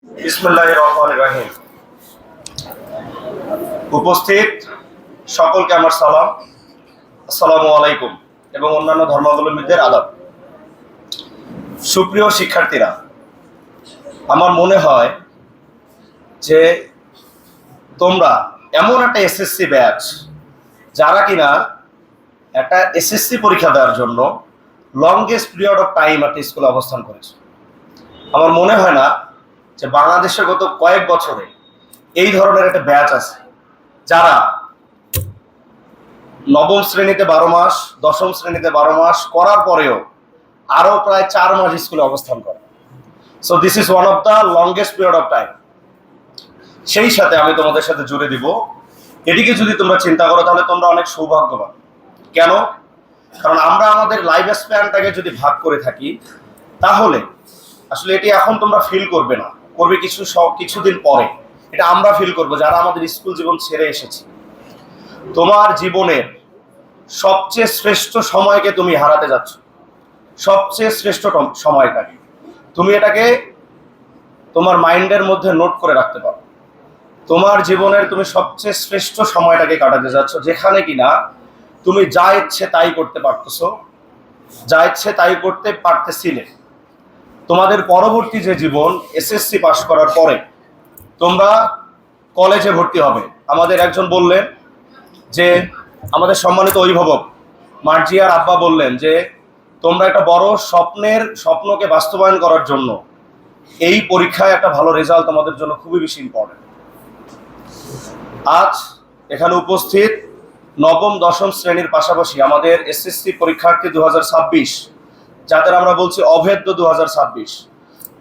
বিসমিল্লাহির রহমানির রহিম। উপস্থিত সকলকে আমার সালাম, আসসালামু আলাইকুম এবং অন্যান্য ধর্মাবলম্বীদের আদাব। সুপ্রিয় শিক্ষার্থীরা, আমার মনে হয় যে তোমরা এমন একটা এসএসসি ব্যাচ যারা কিনা একটা এসএসসি পরীক্ষা দেওয়ার জন্য লংগেস্ট পিরিয়ড অফ টাইম একটা স্কুলে অবস্থান করেছে। আমার মনে হয় না যে বাংলাদেশে গত কয়েক বছরে এই ধরনের একটা ব্যাচ আছে যারা নবম শ্রেণীতে 12 মাস, দশম শ্রেণীতে 12 মাস করার পরেও আরো প্রায় 4 মাস স্কুলে অবস্থান করে। So this is one of the longest period of time. সেই সাথে আমি তোমাদের সাথে জুড়ে দিব, এটিকে যদি তোমরা চিন্তা করো তাহলে তোমরা অনেক সৌভাগ্যবান। কেন? কারণ আমরা আমাদের লাইফ স্প্যানটাকে যদি ভাগ করে থাকি তাহলে আসলে এটি এখন তোমরা ফিল করবে না, করবে কিছুদিন পরে। এটা আমরা ফিল করবো যারা আমাদের স্কুল জীবন ছেড়ে এসেছি। তোমার জীবনের সবচেয়ে শ্রেষ্ঠ সময়কে তুমি হারাতে যাচ্ছ, সবচেয়ে শ্রেষ্ঠ সময়টাকে। তুমি এটাকে তোমার মাইন্ডের মধ্যে নোট করে রাখতে পারো। তোমার জীবনের তুমি সবচেয়ে শ্রেষ্ঠ সময়টাকে কাটাতে যাচ্ছ, যেখানে কিনা তুমি যা ইচ্ছে তাই করতে পারতেছো, যা ইচ্ছে তাই করতে পারতেছিলে। তোমাদের পরবর্তী যে জীবন, এসএসসি পাস করার পরে তোমরা কলেজে ভর্তি হবে। আমাদের একজন বললেন যে, আমাদের সম্মানিত অভিভাবক মার্জিয়ার আব্বা বললেন যে তোমরা একটা বড় স্বপ্নকে বাস্তবায়ন করার জন্য এই পরীক্ষায় একটা ভালো রেজাল্ট তোমাদের জন্য খুবই বেশি ইম্পর্টেন্ট। আজ এখানে উপস্থিত নবম দশম শ্রেণীর পাশাপাশি আমাদের এসএসসি পরীক্ষার্থী 2026, যাদের আমরা বলছি অভেদ্য 2026,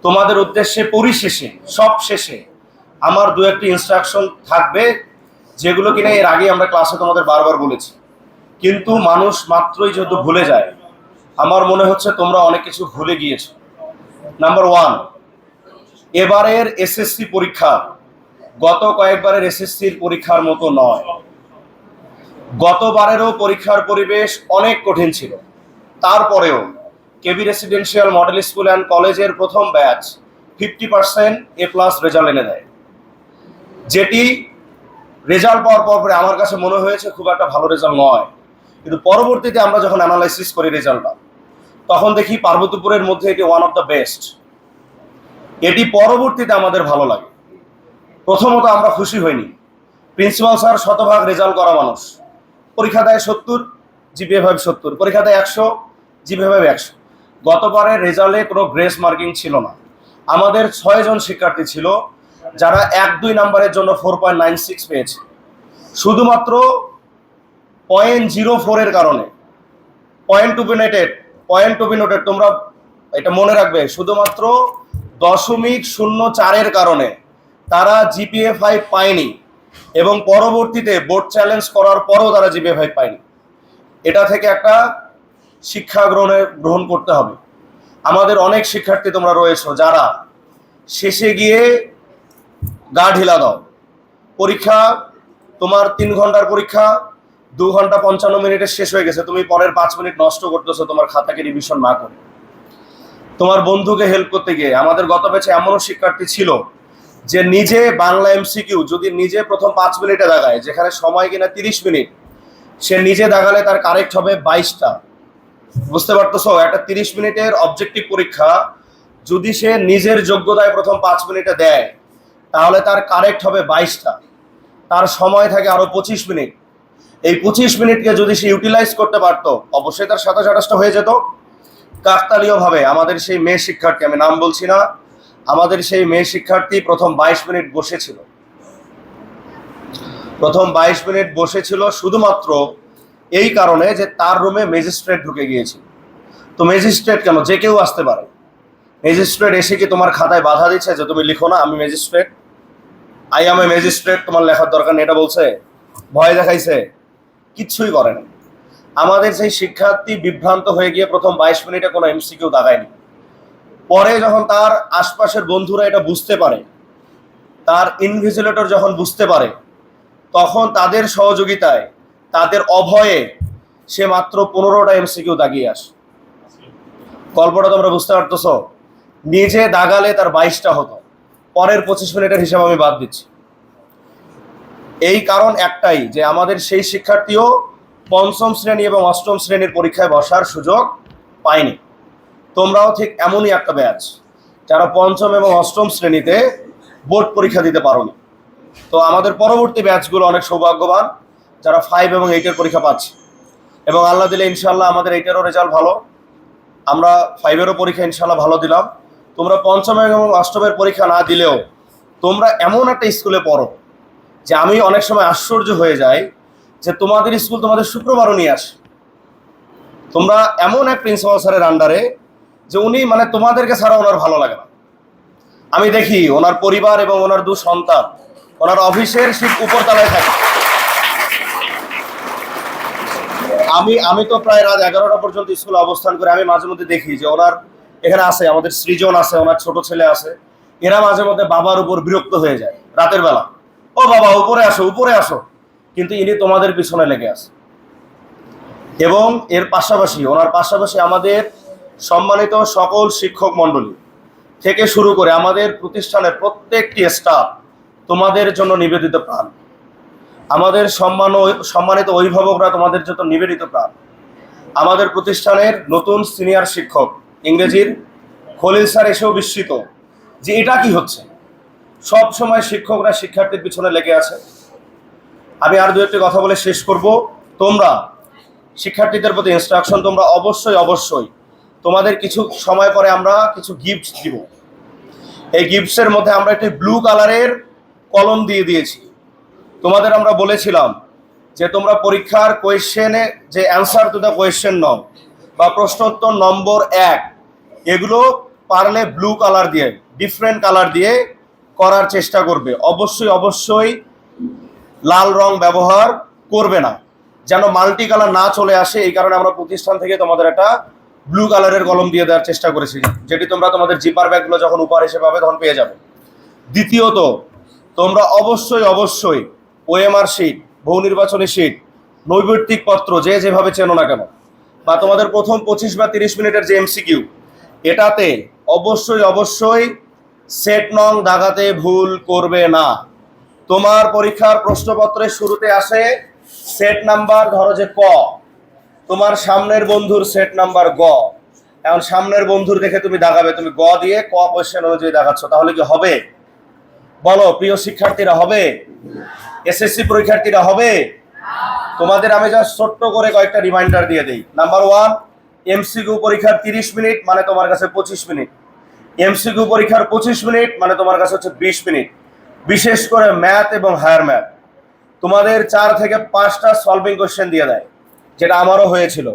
তোমাদের উদ্দেশ্যে পরিশেষে সব শেষে আমার দু একটি ইনস্ট্রাকশন থাকবে, যেগুলো কিনা এর আগে আমরা ক্লাসে তোমাদের বারবার বলেছি, কিন্তু মানুষ মাত্রই যেহেতু ভুলে যায়, আমার মনে হচ্ছে তোমরা অনেক কিছু ভুলে গিয়েছো। নাম্বার 1, এবারের এসএসসি পরীক্ষা গত কয়েকবারের এসএসসির পরীক্ষার মতো নয়। গতবারেরও পরীক্ষার পরিবেশ অনেক কঠিন ছিল, তারপরেও কেবি রেসিডেন্সিয়াল মডেল স্কুল অ্যান্ড কলেজের প্রথম ব্যাচ 50% A+ রেজাল্ট এনে দেয়, যেটি রেজাল্ট পাওয়ার পরে আমার কাছে মনে হয়েছে খুব একটা ভালো রেজাল্ট নয়। কিন্তু পরবর্তীতে আমরা যখন অ্যানালাইসিস করি রেজাল্টটা, তখন দেখি পার্বতীপুরের মধ্যে এটি ওয়ান অফ দ্য বেস্ট। এটি পরবর্তীতে আমাদের ভালো লাগে। প্রথমত আমরা খুশি হইনি, প্রিন্সিপাল স্যার শতভাগ রেজাল্ট করা মানুষ, পরীক্ষা দেয় 70, জিপিএ 70, পরীক্ষা দেয় 100, জিপিএ 100। গতবারের রেজাল্টে কোনো গ্রেস মার্কিং ছিল না। আমাদের 6 জন শিক্ষার্থী ছিল যারা 1-2 নাম্বারের জন্য 4.96 পেয়েছে, শুধুমাত্র 0.04 এর কারণে। পয়েন্ট টু বি নোটেড, তোমরা এটা মনে রাখবে, শুধুমাত্র 0.04 এর কারণে তারা জিপিএ 5 পায়নি, এবং পরবর্তীতে বোর্ড চ্যালেঞ্জ করার পরেও তারা জিপিএ 5 পায়নি। এটা থেকে একটা শিক্ষা গ্রহণ করতে হবে। আমাদের অনেক শিক্ষার্থী তোমরা রয়েছো যারা শেষে গিয়ে গা ঢিলা দাও। পরীক্ষা তোমার 3 ঘন্টার পরীক্ষা 2 ঘন্টা 55 মিনিটে শেষ হয়ে গেছে, তুমি পরের 5 মিনিট নষ্ট করতেছো তোমার খাতাকে রিভিশন না করে, তোমার বন্ধুকে হেল্প করতে গিয়ে। আমাদের গত ব্যাচে এমনও শিক্ষার্থী ছিল যে নিজে বাংলা এমসিকিউ যদি নিজে প্রথম 5 মিনিটে দাগায়, যেখানে সময় কিনা 30 মিনিট, সে নিজে দাগালে তার কারেক্ট হবে 22টা। বুঝতে পারতেছো? একটা 30 মিনিটের অবজেক্টিভ পরীক্ষা যদি সে নিজের যোগ্যতায় প্রথম 5 মিনিটে দেয়, তাহলে তার কারেক্ট হবে 22টা। তার সময় থাকে আরো 25 মিনিট। এই 25 মিনিটকে যদি সে ইউটিলাইজ করতে পারতো, অবশ্যই তার 27-28টা হয়ে যেত। কাকতালীয় ভাবে আমাদের সেই মেয়ে শিক্ষার্থী, আমি নাম বলছি না, আমাদের সেই মেয়ে শিক্ষার্থী প্রথম 22 মিনিট বসেছিল। প্রথম 22 মিনিট বসেছিল শুধুমাত্র এই কারণে যে তার রুমে ম্যাজিস্ট্রেট ঢুকে গিয়েছিল। তো ম্যাজিস্ট্রেট কেন, যে কেউ আসতে পারে। ম্যাজিস্ট্রেট এসে কি তোমার খাতায় বাধা দিচ্ছে যে তুমি লিখো না আমি magistrate, I M A magistrate, তোমার লেখার দরকার নেই, এটা বলছে? ভয় দেখাইছে? কিচ্ছুই করে না। আমাদের সেই শিক্ষার্থী বিভ্রান্ত হয়ে গিয়ে প্রথম 22 মিনিটে কোনো এমসিকিউ দাগায়নি। পরে যখন তার আশপাশের বন্ধুরা এটা বুঝতে পারে, তার ইনভিজিলেটর যখন বুঝতে পারে, তখন তাদের সহযোগিতায়, তাদের অভয়ে সে মাত্র 15টা এমসিকিউ দাগিয়ে আসে। গল্পটা তোমরা বুঝতে পারতেছো? নিজে দাগালে তার 22টা হতো, পরের 25 মিনিটের হিসাব আমি বাদ দিচ্ছি। এই কারণ একটাই যে আমাদের সেই শিক্ষার্থীও পঞ্চম শ্রেণী এবং অষ্টম শ্রেণীর পরীক্ষায় বসার সুযোগ পায়নি। তোমরাও ঠিক এমনই একটা ব্যাচ যারা পঞ্চম এবং অষ্টম শ্রেণীতে বোর্ড পরীক্ষা দিতে পারোনি। তো আমাদের পরবর্তী ব্যাচগুলো অনেক সৌভাগ্যবান যারা 5 এবং 8-এর পরীক্ষা পাচ্ছে, এবং আল্লাহ দিলে ইনশাল্লাহ আমাদের 8-এরও রেজাল্ট ভালো, আমরা 5-এরও পরীক্ষা ইনশাল্লাহ ভালো দিলাম। তোমরা পঞ্চম এবং অষ্টমের পরীক্ষা না দিলেও তোমরা এমন একটা স্কুলে পড়ো যে আমি অনেক সময় আশ্চর্য হয়ে যাই যে তোমাদের স্কুল তোমাদের শুক্রবারও নিয়ে আসে। তোমরা এমন এক প্রিন্সিপাল স্যারের আন্ডারে যে উনি মানে তোমাদেরকে ছাড়া ওনার ভালো লাগে না। আমি দেখি ওনার পরিবার এবং ওনার 2 সন্তান ওনার অফিসের ঠিক উপরতলায় থাকে। আমি তো প্রায় রাত 11টা পর্যন্ত স্কুলে অবস্থান করে আমি মাঝে মধ্যে দেখি যে ওনার এখানে আছে, আমাদের সৃজন আছে, ওনার ছোট ছেলে আছে, এরা মাঝে মধ্যে বাবার উপর বিরক্ত হয়ে যায় রাতের বেলা, ও বাবা উপরে আসো উপরে আসো, কিন্তু ইনি তোমাদের পিছনে লেগে আছে। এবং এর পাশাপাশি ওনার পাশাপাশি আমাদের সম্মানিত সকল শিক্ষক মণ্ডলী থেকে শুরু করে আমাদের প্রতিষ্ঠানের প্রত্যেকটি স্টাফ তোমাদের জন্য নিবেদিত প্রাণ। আমাদের সম্মানিত অভিভাবকরা তোমাদের জন্য নিবেদিত প্রাণ। আমাদের প্রতিষ্ঠানের নতুন সিনিয়র শিক্ষক ইংরেজির খলিল স্যার এসেও বিস্মিত যে এটা কি হচ্ছে। সব সময় শিক্ষকরা শিক্ষার্থীর পিছনে লেগে আছে। আমি আর 2-একটি কথা বলে শেষ করব। তোমরা শিক্ষার্থীদের প্রতি ইনস্ট্রাকশন, তোমরা অবশ্যই তোমাদের কিছু সময় পরে আমরা কিছু গিফট দিব। এই গিফটসের মধ্যে আমরা একটি ব্লু কালারের কলম দিয়ে দিয়েছি। তোমাদের আমরা বলেছিলাম যে তোমরা পরীক্ষার কোয়েশ্চেনে যে অ্যান্সার টু দ্য কোয়েশ্চেন নাও বা প্রশ্নোত্তর নম্বর 1 এগুলো পারলে ব্লু কালার দিয়ে, ডিফারেন্ট কালার দিয়ে করার চেষ্টা করবে। অবশ্যই লাল রং ব্যবহার করবে না, যেন মাল্টি কালার না চলে আসে। এই কারণে আমরা প্রতিষ্ঠান থেকে তোমাদের একটা ব্লু কালারের কলম দিয়ে দেওয়ার চেষ্টা করেছি, যেটি তোমরা তোমাদের জিপার ব্যাগগুলো যখন উপহার হিসেবে পাবে তখন পেয়ে যাবে। দ্বিতীয়ত, তোমরা অবশ্যই ওএমআর শিট, বহু নির্বাচনী শিট, নৈর্ব্যক্তিক পত্র যে যেভাবে চেনো না কেন, বা তোমাদের প্রথম 25 বা 30 মিনিটের যে এমসিকিউ, এটাতে অবশ্যই সেট নং দাগাতে ভুল করবে না। তোমার পরীক্ষার প্রশ্নপত্রের শুরুতে আসে সেট নাম্বার, ধরো যে ক, তোমার সামনের বন্ধুর সেট নাম্বার গ। এখন সামনের বন্ধুর দেখে তুমি দাগাবে, তুমি গ দিয়ে ক কোয়েশ্চেন অনুযায়ী দাগাচ্ছ, তাহলে কি হবে? বলো প্রিয় শিক্ষার্থীরা, হবে? এসএসসি পরীক্ষার্থীরা, হবে? তোমাদের আমি জাস্ট ছোট্ট করে কয়েকটা রিমাইন্ডার দিয়ে দিই। নাম্বার 1, এমসিকিউ পরীক্ষার 30 মিনিট মানে তোমার কাছে 25 মিনিট। এমসিকিউ পরীক্ষার 25 মিনিট মানে তোমার কাছে হচ্ছে 20 মিনিট। বিশেষ করে ম্যাথ এবং হায়ার ম্যাথ তোমাদের 4 থেকে 5টা সলভিং কোয়েশ্চেন দিয়ে দেয়, যেটা আমারও হয়েছিল।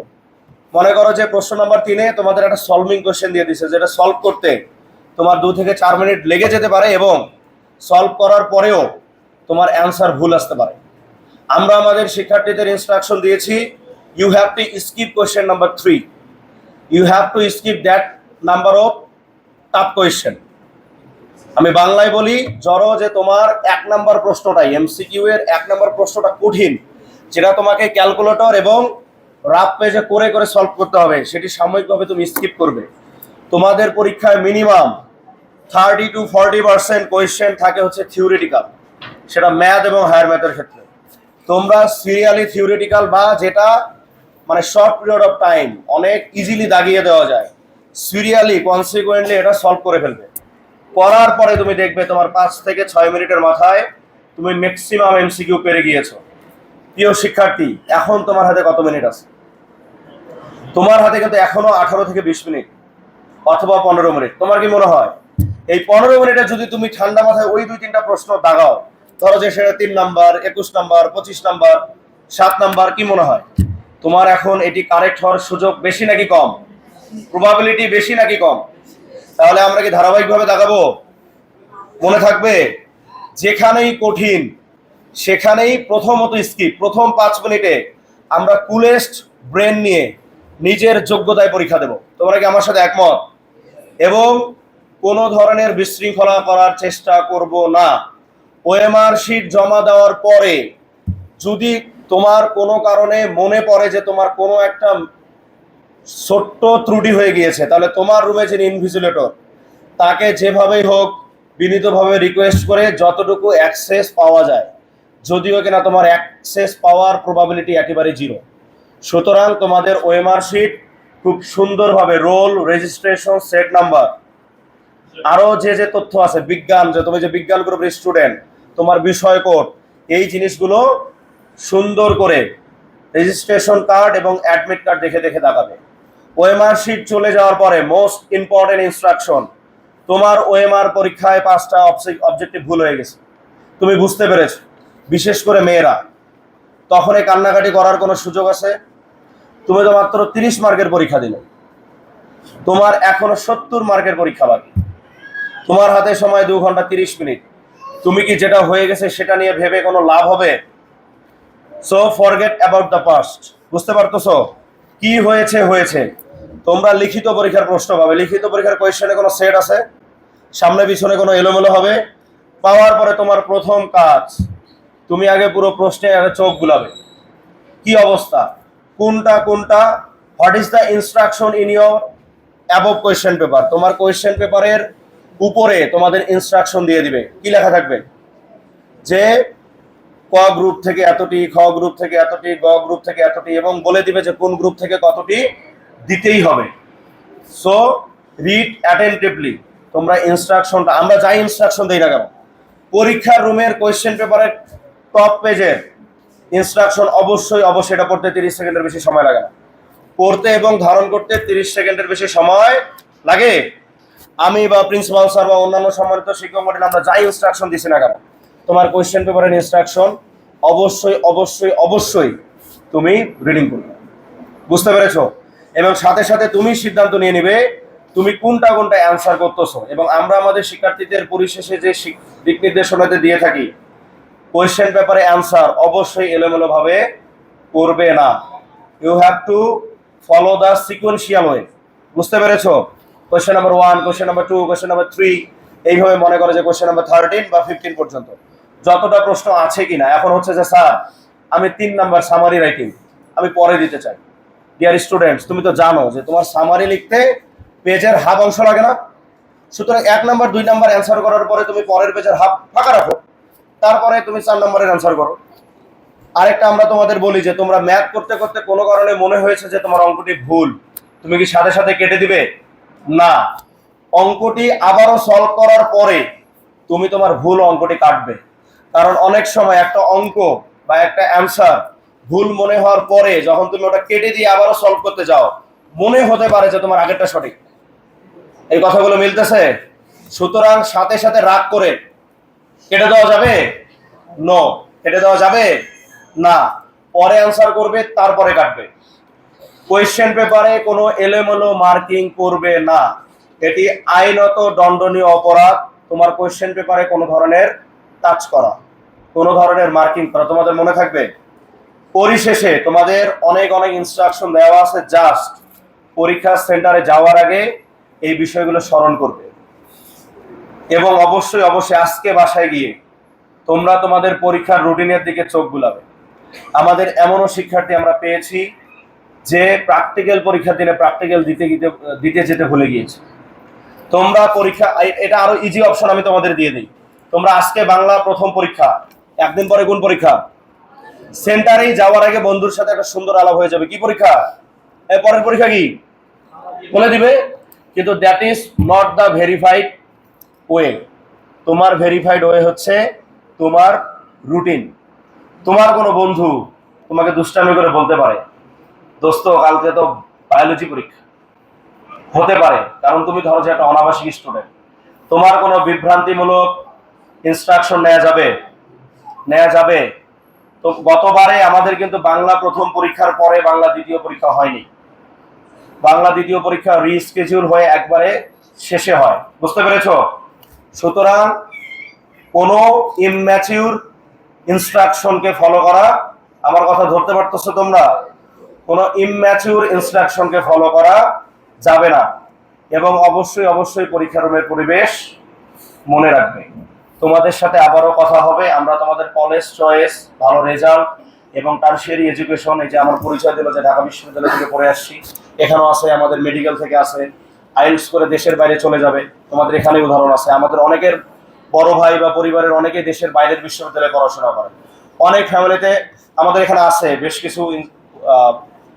মনে করো যে প্রশ্ন নাম্বার 3-এ তোমাদের একটা সলভিং কোয়েশ্চেন দিয়ে দিচ্ছে, যেটা সলভ করতে তোমার 2 থেকে 4 মিনিট লেগে যেতে পারে এবং সলভ করার পরেও তোমার অ্যান্সার ভুল আসতে পারে। আমরা আমাদের শিক্ষার্থীদের ইনস্ট্রাকশন দিয়েছি, you have to skip question number 3, you have to skip that number of tough question. আমি বাংলায় বলি, ধরো যে তোমার 1 নাম্বার প্রশ্নটাই, এমসিকিউ এর 1 নাম্বার প্রশ্নটা কঠিন, যেটা তোমাকে ক্যালকুলেটর এবং রাফ পেজে করে সলভ করতে হবে, সেটি সাময়িকভাবে তুমি স্কিপ করবে। তোমাদের পরীক্ষায় মিনিমাম 30 to 40% কোয়েশ্চেন থাকে হচ্ছে থিওরিটিক্যাল, সেটা ম্যাথ এবং হায়ার ম্যাথের ক্ষেত্রে। তোমরা সিরিয়ালি থিওরিটিক্যাল বা যেটা মানে শর্ট পিরিয়ড অফ টাইম অনেক ইজিলি দাগিয়ে দেওয়া যায়, সিরিয়ালি কনসিকুয়েন্টলি এটা সলভ করে ফেলবে। করার পরে তুমি দেখবে তোমার 5 থেকে 6 মিনিটের মাথায় তুমি ম্যাক্সিমাম এমসিকিউ পেরে গিয়েছো। প্রিয় শিক্ষার্থী, এখন তোমার হাতে কত মিনিট আছে? তোমার হাতে কিন্তু এখনো 18 থেকে 20 মিনিট অথবা 15 মিনিট। তোমার কি মনে হয় এই 15 মিনিটে যদি তুমি ঠান্ডা মাথায় ওই 2-3টা প্রশ্ন দাগাও, ধরো যে সেটা 3 নাম্বার, 21 নাম্বার, 25 নাম্বার, 7 নাম্বার, কি মনে হয় তোমার এখন এটি কারেক্ট হওয়ার সুযোগ বেশি নাকি কম? প্রবাবিলিটি বেশি নাকি কম? তাহলে আমরা কি ধারাবাহিকভাবে দাগাবো? মনে থাকবে, যেখানেই কঠিন সেখানেই প্রথমত স্কিপ। প্রথম 5 মিনিটে আমরা কুলেস্ট ব্রেন নিয়ে নিজের যোগ্যতায় পরীক্ষা দেব। তোমরা কি আমার সাথে একমত? এবং কোনো ধরনের বিশৃঙ্খলা করার চেষ্টা করব না। ওএমআর শিট জমা দেওয়ার পরে যদি তোমার কোনো কারণে মনে পড়ে যে তোমার কোনো একটা ছোট্ট ত্রুটি হয়ে গিয়েছে, তাহলে তোমার রুমে যিনি ইনভিজিলেটর তাকে যেভাবেই হোক বিনীতভাবে রিকোয়েস্ট করে যতটুকু অ্যাক্সেস পাওয়া যায়, যদিও কিনা তোমার অ্যাক্সেস পাওয়ার প্রবাবিলিটি একেবারে জিরো। সুতরাং তোমাদের ওএমআর শিট খুব সুন্দরভাবে রোল, রেজিস্ট্রেশন, সেট নাম্বার, আরও যে যে তথ্য আছে, বিজ্ঞান, যে তুমি যে বিজ্ঞান গ্রুপের স্টুডেন্ট, তোমার বিষয় কোড, এই জিনিসগুলো সুন্দর করে রেজিস্ট্রেশন কার্ড এবং অ্যাডমিট কার্ড দেখে দেখে দেখাবে। ওএমআর শিট চলে যাওয়ার পরে মোস্ট ইম্পর্টেন্ট ইনস্ট্রাকশন, তোমার ওএমআর পরীক্ষায় 5টা অবজেক্টিভ ভুল হয়ে গেছে, তুমি বুঝতে পেরেছো, বিশেষ করে মেয়েরা, তখন এই কান্নাকাটি করার কোনো সুযোগ আছে? তুমি তো মাত্র 30 মার্কের পরীক্ষা দিলে, তোমার এখনো 70 মার্কের পরীক্ষা বাকি, তোমার হাতে সময় 2 ঘন্টা 30 মিনিট। তুমি কি যেটা হয়ে গেছে সেটা নিয়ে ভেবে কোনো লাভ হবে? So forget about the past. বুঝতে পারতেছো? কি হয়েছে হয়েছে। তোমরা লিখিত পরীক্ষার প্রশ্ন পাবে, লিখিত পরীক্ষার কোয়েশ্চেনে কোনো সেট আছে? সামনে পিছনে কোনো এলোমেলো হবে? পাওয়ার পরে তোমার প্রথম কাজ, তুমি আগে পুরো প্রশ্নে আগে চোখ বুলাবে, কি অবস্থা, কোনটা কোনটা, what is the instruction in your above question paper. তোমার কোয়েশ্চেন পেপারের উপরে তোমাদের ইনস্ট্রাকশন দিয়ে দিবে, কি লেখা থাকবে, যে ক গ্রুপ থেকে এতটি, খ গ্রুপ থেকে এতটি, গ গ্রুপ থেকে এতটি, এবং বলে দিবে যে কোন গ্রুপ থেকে কতটি দিতেই হবে। So read attentively. তোমরা ইনস্ট্রাকশনটা, আমরা যাই ইনস্ট্রাকশন দিই না কেন, পরীক্ষার রুমের কোয়েশ্চেন পেপারের টপ পেজের ইনস্ট্রাকশন অবশ্যই অবশ্যই, এটা পড়তে 30 সেকেন্ডের বেশি সময় লাগে না, পড়তে এবং ধারণ করতে 30 সেকেন্ডের বেশি সময় লাগে। আমি বা প্রিন্সিপাল স্যার বা অন্যান্য সম্মানিত শিক্ষক মন্ডলী, আমরা যাই ইনস্ট্রাকশন দিছি না কেন, তোমার কোয়েশ্চেন পেপারের ইনস্ট্রাকশন অবশ্যই অবশ্যই অবশ্যই তুমি রিডিং করবে। বুঝতে পেরেছো? এবং সাথে সাথে তুমি সিদ্ধান্ত নিয়ে নিবে তুমি কোনটা কোনটা অ্যান্সার করতেছো। এবং আমরা আমাদের শিক্ষার্থীদের পরিশেষে যে দিক নির্দেশনাতে দিয়ে থাকি, কোয়েশ্চেন পেপারে অ্যান্সার অবশ্যই এলোমেলো ভাবে করবে না। You have to follow the sequential way. বুঝতে পেরেছো? Question number 1, question number 2, question number 3, এইভাবে মনে করে যে কোয়েশ্চেন নাম্বার 13 বা 15 পর্যন্ত যতটা প্রশ্ন আছে কিনা। এখন হচ্ছে যে স্যার আমি 3 নাম্বার সামারি রাইটিং আমি পরে দিতে চাই। ডিয়ার স্টুডেন্টস, তুমি তো জানো যে তোমার সামারি লিখতে পেজের হাফ অংশ লাগে না। সুতরাং 1 নাম্বার 2 নাম্বার অ্যান্সার করার পরে তুমি পরের পেজের হাফ ফাঁকা রাখো, তারপরে তুমি 4 নাম্বারের অ্যান্সার করো। আরেকটা আমরা তোমাদের বলি যে তোমরা ম্যাথ করতে করতে কোনো কারণে মনে হয়েছে যে তোমার অঙ্কটি ভুল, তুমি কি সাথে সাথে কেটে দিবে? না, অঙ্কটি আবারও সলভ করার পরে তুমি তোমার ভুল অঙ্কটি কাটবে। কারণ অনেক সময় একটা অঙ্ক বা একটা অ্যান্সার ভুল মনে হওয়ার পরে যখন তুমি ওটা কেটে দিয়ে আবারও সলভ করতে যাও, মনে হতে পারে যে তোমার আগেরটা সঠিক। এই কথাগুলো মিলতেছে? সুতরাং সাথে সাথে রাগ করে কেটে দেওয়া যাবে? নো, কেটে দেওয়া যাবে না। পরে অ্যান্সার করবে, তারপরে কাটবে। কোয়েশ্চেন পেপারে কোনো এলোমেলো মার্কিং করবে না, এটি আইনত দণ্ডনীয় অপরাধ। তোমার কোয়েশ্চেন পেপারে কোনো ধরনের টাচ করা, কোনো ধরনের মার্কিং করা, তোমাদের মনে থাকবে। পরিশেষে তোমাদের অনেক অনেক ইনস্ট্রাকশন দেওয়া আছে, জাস্ট পরীক্ষা সেন্টারে যাওয়ার আগে এই বিষয়গুলো স্মরণ করবে। এবং অবশ্যই অবশ্যই আজকে বাসায় গিয়ে তোমরা তোমাদের পরীক্ষার রুটিনের দিকে চোখ বুলাবে। আমাদের এমনও শিক্ষার্থী আমরা পেয়েছি যে প্র্যাকটিক্যাল পরীক্ষার দিনে প্র্যাকটিক্যাল দিতে যেতে ভুলে গিয়েছে। তোমরা পরীক্ষা, এটা আরো ইজি অপশন আমি তোমাদের দিয়ে দিই। তোমরা আজকে বাংলা প্রথম পরীক্ষা, একদিন পরে কোন পরীক্ষা? সেন্টারেই যাওয়ার আগে বন্ধুর সাথে একটা সুন্দর আলাপ হয়ে যাবে, কি পরীক্ষা, পরের পরীক্ষা কি বলে দিবে। কিন্তু that is not the verified way. তোমার ভেরিফাইড ওয়ে হচ্ছে তোমার রুটিন। তোমার কোনো বন্ধু তোমাকে দুষ্টামি করে বলতে পারে, দোস্ত কালকে তো বায়োলজি পরীক্ষা, হতে পারে, কারণ তুমি ধরো যে একটা অনাবাসিক স্টুডেন্ট। তোমার কোনো বিভ্রান্তিমূলক ইনস্ট্রাকশন নেওয়া যাবে। তো গতবারে আমাদের কিন্তু বাংলা প্রথম পরীক্ষার পরে বাংলা দ্বিতীয় পরীক্ষা হয়নি, বাংলা দ্বিতীয় পরীক্ষা রিস্কেডিউল হয়ে একবারে শেষে হয়। বুঝতে পেরেছো? সুতরাং কোনো ইমম্যাচিউর ইনস্ট্রাকশনকে ফলো করা, আমার কথা ধরতে পারতেছো তোমরা, কোনো ইমম্যাচিউর ইনস্ট্রাকশনকে ফলো করা যাবে না। এবং অবশ্যই অবশ্যই পরীক্ষা রুমের পরিবেশ মনে রাখবে। তোমাদের সাথে আবারও কথা হবে। আমরা তোমাদের কলেজ চয়েস, ভালো রেজাল্ট এবং টারশিয়ারি এডুকেশন, এই যে আমার পরিচয় দিল যে ঢাকা বিশ্ববিদ্যালয় থেকে পড়ে আসছি, এখানেও আছে, আমাদের মেডিকেল থেকে আছে, আইএলটিএস করে দেশের বাইরে চলে যাবে, তোমাদের এখানে উদাহরণ আছে। আমাদের অনেকের বড় ভাই বা পরিবারের অনেকেই দেশের বাইরের বিশ্ববিদ্যালয়ে পড়াশোনা করে। অনেক ফ্যামিলিতে আমাদের এখানে আছে বেশ কিছু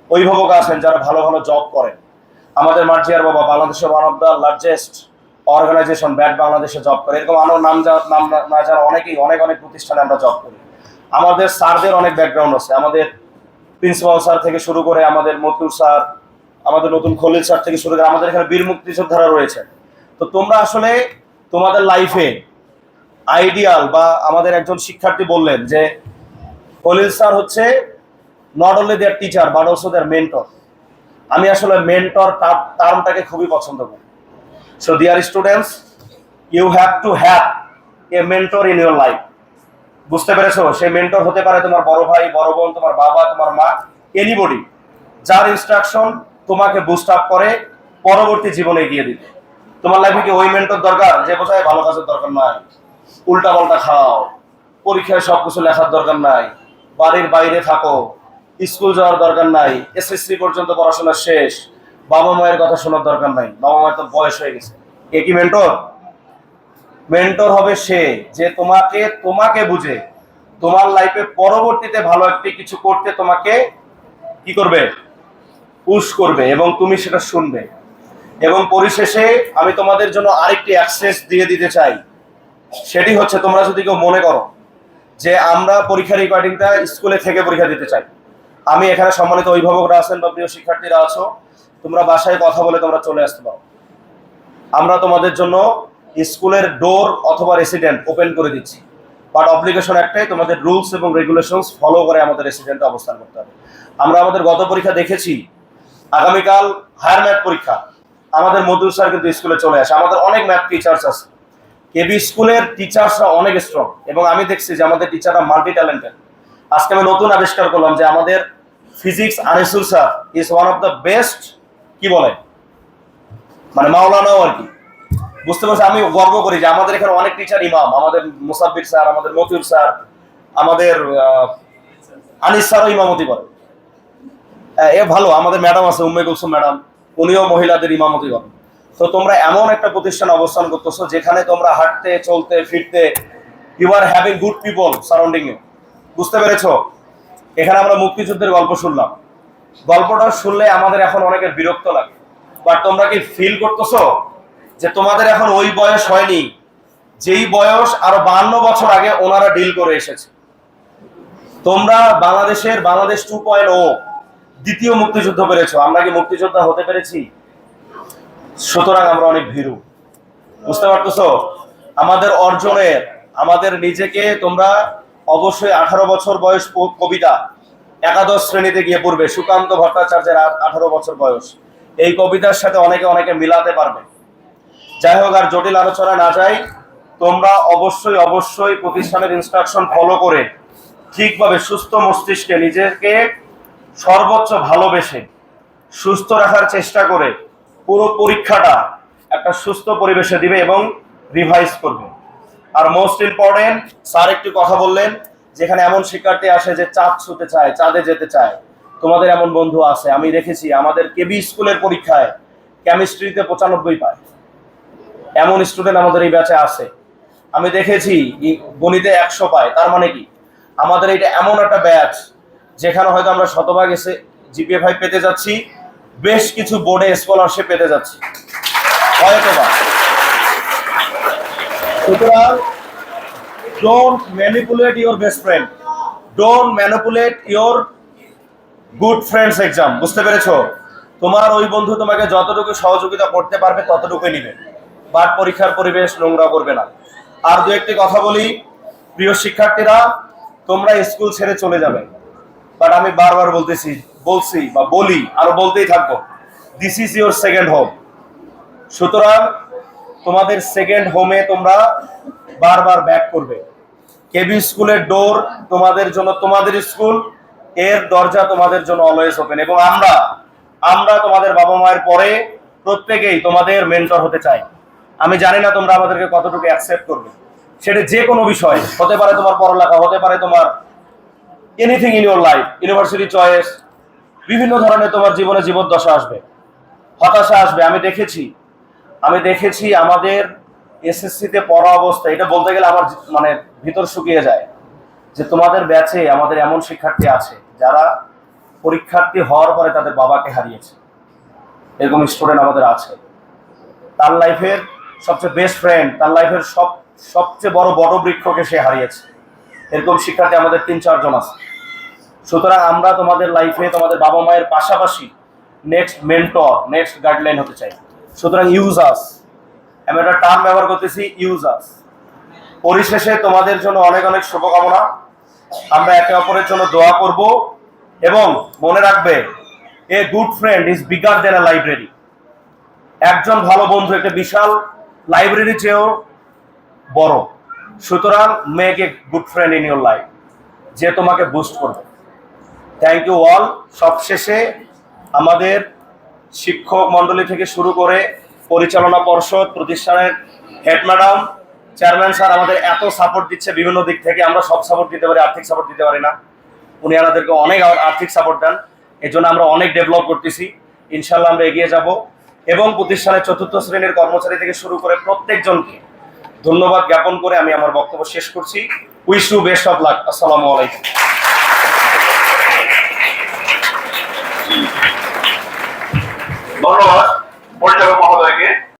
অভিভাবক আছেন যারা ভালো ভালো জব করেন। আমাদের মার্জিয়ার বাবা বাংলাদেশের one of the largest organization BAT বাংলাদেশে জব করে, এরকম আরো নাম না যারা অনেকেই অনেক অনেক প্রতিষ্ঠানে আমরা জব করি। আমাদের স্যারদের অনেক ব্যাকগ্রাউন্ড আছে, আমাদের প্রিন্সিপাল স্যার থেকে শুরু করে আমাদের মতুর স্যার, আমাদের নতুন খলিল স্যার থেকে শুরু করে আমাদের এখানে বীর মুক্তিযোদ্ধারা রয়েছে। তো তোমরা আসলে তোমাদের লাইফে আইডিয়াল বা আমাদের একজন শিক্ষার্থী বললেন যে খলিল স্যার হচ্ছে not only their teacher but also their mentor. আমি আসলে মেন্টর টার্মটাকে খুবই পছন্দ করি। So dear students, you have to have a mentor in your life. বুঝতে পেরেছো? সেই মেন্টর হতে পারে তোমার বড় ভাই, বড় বোন, তোমার বাবা, তোমার মা, এনিবডি, যার ইনস্ট্রাকশন তোমাকে বুস্ট আপ করে পরবর্তী জীবনে এগিয়ে দিতে। তোমার লাইফে কি ওই মেন্টর দরকার যে বোঝায় ভালো কাজের দরকার নাই, উল্টা পাল্টা খাও, পরীক্ষায় সবকিছু লেখার দরকার নাই, বাড়ির বাইরে থাকো, স্কুল যাওয়ার দরকার নাই, এসএসসি পর্যন্ত পড়াশোনা শেষ, বাবা মায়ের কথা শোনার দরকার নাই, বাবা মায়ের তো বয়স হয়ে গেছে। এ কি মেন্টর? মেন্টর হবে সে যে তোমাকে বুঝে তোমার লাইফে পরবর্তীতে ভালো একটি কিছু করতে তোমাকে কি করবে? পুশ করবে এবং তুমি সেটা শুনবে। এবং পরিশেষে আমি তোমাদের জন্য আরেকটি অ্যাক্সেস দিয়ে দিতে চাই, সেটি হচ্ছে তোমরা যদি কেউ মনে করো যে আমরা পরীক্ষার রেকর্ডিংটা স্কুলে থেকে পরীক্ষা দিতে চাই, আমি এখানে সম্মানিত অভিভাবকরা আছেন বা প্রিয় শিক্ষার্থীরা আছো, তোমরা বাসায় কথা বলে তোমরা চলে আসতে পারো। আমরা তোমাদের জন্য স্কুলের ডোর অথবা রেসিডেন্ট ওপেন করে দিচ্ছি, বাট অব্লিগেশন একটাই, তোমাদের রুলস এবং রেগুলেশনস ফলো করে আমাদের রেসিডেন্টে অবস্থান করতে হবে। আমরা আমাদের গত পরীক্ষা দেখেছি, আগামীকাল হায়ার ম্যাথ পরীক্ষা, আমাদের মধুর স্যার কিন্তু স্কুলে চলে আসে। আমাদের অনেক ম্যাথ টিচার্স আছে, কেবি স্কুলের টিচার্সরা অনেক স্ট্রং এবং আমি দেখছি যে আমাদের টিচাররা মাল্টি ট্যালেন্টেড। আজকে আমি নতুন আবিষ্কার করলাম যে আমাদের physics Anisul sir is one of the best, কি বলে মানে মাওলানাও আর কি। বুঝতে পারছি, আমি গর্ব করি যে আমাদের এখানে অনেক টিচার ইমাম, আমাদের মুসাব্বির স্যার, আমাদের মতিউর স্যার, আমাদের আনিস স্যারও ইমামতি করে। এ ভালো, আমাদের ম্যাডাম আছে উম্মে কুলসুম ম্যাডাম, উনিও মহিলাদের ইমামতি করেন। তো তোমরা এমন একটা প্রতিষ্ঠানে অবস্থান করতেছো যেখানে তোমরা হাঁটতে চলতে ফিরতে you are having good people surrounding you. বুঝতে পেরেছো? এখানে আমরা মুক্তিযুদ্ধের গল্প শুনলাম, গল্পটা শুনলে আমাদের এখন অনেকের বিরক্ত লাগে, বাট তোমরা কি ফিল করতেছো যে তোমাদের এখন ওই বয়স হয়নি যেই বয়স আরো 52 বছর আগে ওনারা ডিল করে এসেছে? তোমরা বাংলাদেশ 2.0 দ্বিতীয় মুক্তিযুদ্ধ পেরেছো, আমরা কি মুক্তিযোদ্ধা হতে পেরেছি? সুতরাং আমরা অনেক ভীরু। বুঝতে পারতেছো? আমাদের অর্জনের, আমাদের নিজেকে তোমরা অবশ্যই 18 বছর বয়স কবিতা একাদশ শ্রেণীতে গিয়ে পড়বে, সুকান্ত ভট্টাচার্যের 18 বছর বয়স, এই কবিতার সাথে অনেকে মিলাতে পারবে। যাই হোক, আর জটিল আলোচনা না যাই, তোমরা অবশ্যই প্রতিষ্ঠানের ইনস্ট্রাকশন ফলো করে ঠিকভাবে সুস্থ মস্তিষ্কে নিজেকে সর্বোচ্চ ভালোবেসে সুস্থ রাখার চেষ্টা করে পুরো পরীক্ষাটা একটা সুস্থ পরিবেশে দিবে এবং রিভাইজ করবে। আর মোস্ট ইম্পর্টেন্ট, স্যার একটু কথা বললেন, যেখানে এমন শিক্ষার্থী আসে যে চাঁদ ছুঁতে চায়, চাঁদে যেতে চায়, তোমাদের এমন বন্ধু আছে। আমি দেখেছি আমাদের কেবি স্কুলের পরীক্ষায় কেমিস্ট্রিতে 95 পায়, এমন স্টুডেন্ট আমাদের এই ব্যাচে আছে। আমি দেখেছি গণিতে 100 পায়। তার মানে কি আমাদের এটা এমন একটা ব্যাচ যেখানে হয়তো আমরা শতভাগ এসে জিপিএ 5 পেতে যাচ্ছি, বেশ কিছু বোর্ডে স্কলারশিপ পেতে যাচ্ছি হয়তোবা। সুতরাং don't manipulate your best friend, don't manipulate your good friends exam. বুঝতে পেরেছো? তোমার ওই বন্ধু তোমাকে যতটুকু সহযোগিতা করতে পারবে ততটুকুই নিবে, বাট পরীক্ষার পরিবেশ নোংরা করবে না। আর দু একটি কথা বলি, প্রিয় শিক্ষার্থীরা, তোমরা স্কুল ছেড়ে চলে যাবে, বাট আমি বারবার বলি আরো বলতেই থাকবো, this is your second home. সুতরাং তোমাদের সেকেন্ড হোমে তোমরা বারবার ব্যাক করবে। কেবি স্কুলের ডোর তোমাদের জন্য, তোমাদের স্কুল এর দরজা তোমাদের জন্য অলওয়েজ ওপেন। এবং আমরা তোমাদের বাবা মায়ের পরে প্রত্যেকেই তোমাদের মেন্টর হতে চাই। আমি জানি না তোমরা আমাদেরকে কতটুকু অ্যাকসেপ্ট করবে, সেটা যে কোনো বিষয় হতে পারে, তোমার পড়ালেখা হতে পারে, তোমার anything in your life, university choice, বিভিন্ন ধরনের তোমার জীবনে জীবদ্দশা আসবে, হতাশা আসবে। আমি দেখেছি আমাদের এসএসসিতে পড়া অবস্থা, এটা বলতে গেলে আমার মানে ভিতর শুকিয়ে যায় যে তোমাদের ব্যাচে আমাদের এমন শিক্ষার্থী আছে যারা পরীক্ষার্থী হওয়ার পরে তাদের বাবাকে হারিয়েছে। এরকম স্টুডেন্ট আমাদের আছে। তার লাইফের সবচেয়ে বেস্ট ফ্রেন্ড, তার লাইফের সবচেয়ে বড় বৃক্ষকে সে হারিয়েছে। এরকম শিক্ষার্থী আমাদের 3-4 জন আছে। সুতরাং আমরা তোমাদের লাইফে তোমাদের বাবা মায়ের পাশাপাশি নেক্সট মেন্টর, নেক্সট গাইডলাইন হতে চাই। সুতরাং ইউজ আস, আমি একটা টার্ম ব্যবহার করতেছি, ইউজ আস। পরিশেষে তোমাদের জন্য অনেক অনেক শুভকামনা। আমরা একে অপরের জন্য দোয়া করব এবং মনে রাখবে, a good friend is bigger than a library. একজন ভালো বন্ধু একটা বিশাল লাইব্রেরি চেয়েও বড়। সুতরাং make a good friend in your life, যে তোমাকে বুস্ট করবে। Thank you all. সবশেষে আমাদের শিক্ষক মন্ডলী থেকে শুরু করে পরিচালনা পর্ষদ, প্রতিষ্ঠানের হেড ম্যাডাম, চেয়ারম্যান স্যার আমাদের এত সাপোর্ট দিচ্ছে বিভিন্ন দিক থেকে। আমরা সব সাপোর্ট দিতে পারি, আর্থিক সাপোর্ট দিতে পারি না। উনি আমাদেরকে অনেক আর্থিক সাপোর্ট দেন, এই জন্য আমরা অনেক ডেভেলপ করতেছি। ইনশাল্লাহ আমরা এগিয়ে যাব এবং প্রতিষ্ঠানের 4র্থ শ্রেণীর কর্মচারী থেকে শুরু করে প্রত্যেকজনকে ধন্যবাদ জ্ঞাপন করে আমি আমার বক্তব্য শেষ করছি। Wish you best of luck. আসসালামু আলাইকুম। ধন্যবাদ পরিচালক